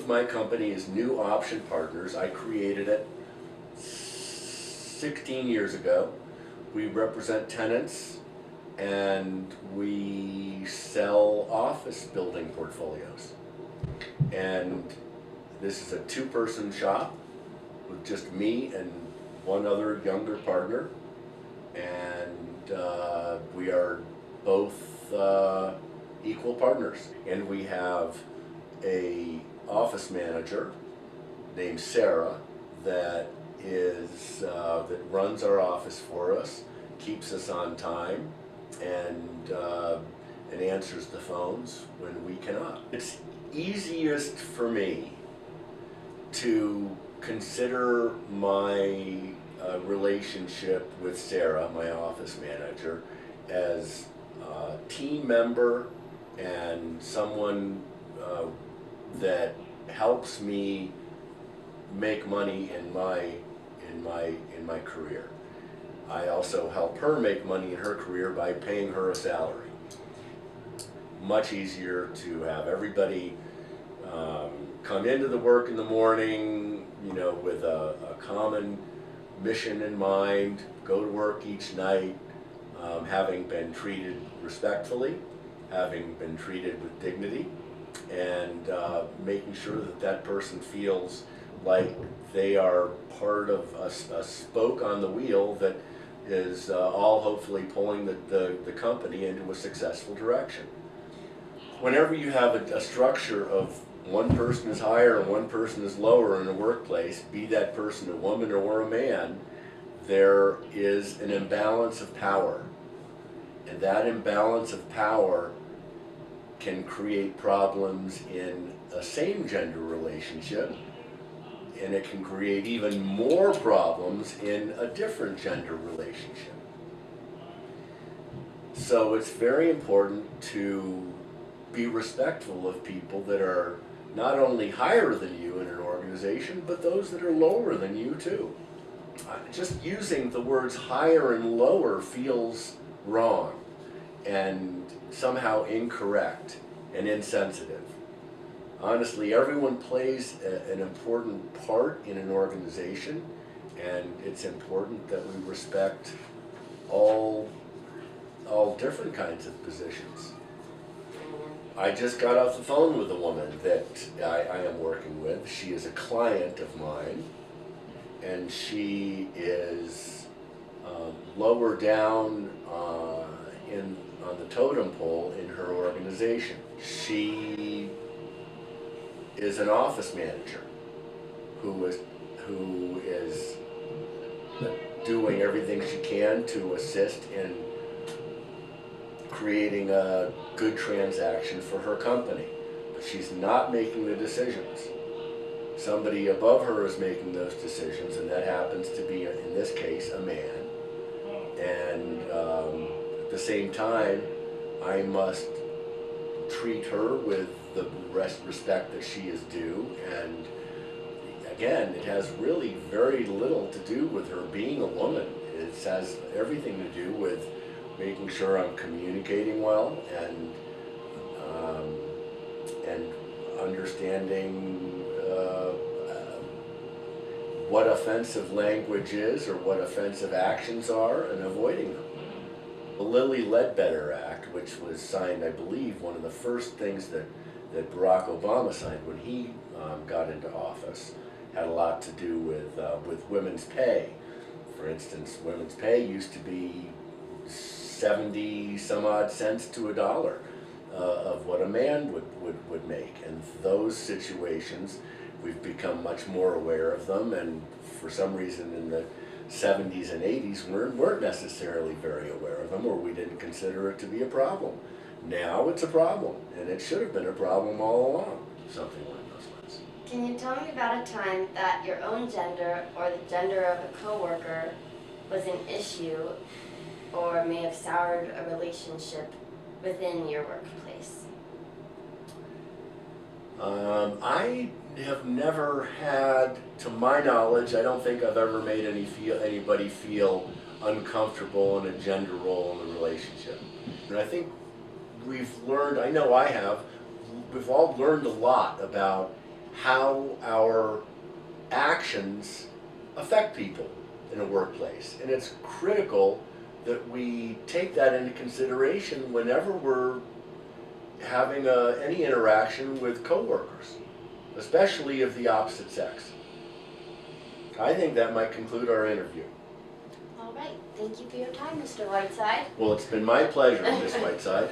of my company is New Option Partners. I created it 16 years ago. We represent tenants and we sell office building portfolios. And this is a two-person shop with just me and one other younger partner. And we are both equal partners. And we have a office manager named Sarah that runs our office for us, keeps us on time, and answers the phones when we cannot. It's easiest for me to consider my relationship with Sarah, my office manager, as a team member and someone that helps me make money in my career. I also help her make money in her career by paying her a salary. Much easier to have everybody come into the work in the morning, you know, with a common mission in mind, go to work each night, having been treated respectfully, having been treated with dignity, and making sure that that person feels like they are part of a spoke on the wheel that is all hopefully pulling the company into a successful direction. Whenever you have a structure of one person is higher and one person is lower in a workplace, be that person a woman or a man, there is an imbalance of power. And that imbalance of power can create problems in a same gender relationship, and it can create even more problems in a different gender relationship. So it's very important to be respectful of people that are not only higher than you in an organization, but those that are lower than you too. Just using the words higher and lower feels wrong and somehow incorrect and insensitive. Honestly, everyone plays an important part in an organization, and it's important that we respect all different kinds of positions. I just got off the phone with a woman that I am working with. She is a client of mine, and she is lower down on the totem pole in her organization. She is an office manager who is doing everything she can to assist in creating a good transaction for her company. But she's not making the decisions. Somebody above her is making those decisions, and that happens to be, in this case, a man. And at the same time, I must treat her with the respect that she is due. And again, it has really very little to do with her being a woman. It has everything to do with making sure I'm communicating well and understanding what offensive language is or what offensive actions are and avoiding them. The Lilly Ledbetter Act, which was signed, I believe, one of the first things that Barack Obama signed when he got into office, had a lot to do with women's pay. For instance, women's pay used to be 70 some odd cents to $1 of what a man would make. And those situations, we've become much more aware of them, and for some reason in the 70s and 80s we weren't necessarily very aware of them, or we didn't consider it to be a problem. Now it's a problem, and it should have been a problem all along, something like those lines. Can you tell me about a time that your own gender or the gender of a coworker was an issue or may have soured a relationship within your workplace? I have never had, to my knowledge, I don't think I've ever made anybody feel uncomfortable in a gender role in the relationship. And I think we've learned, I know I have, we've all learned a lot about how our actions affect people in a workplace. And it's critical that we take that into consideration whenever we're having any interaction with coworkers, especially of the opposite sex. I think that might conclude our interview. All right. Thank you for your time, Mr. Whiteside. Well, it's been my pleasure, Miss Whiteside.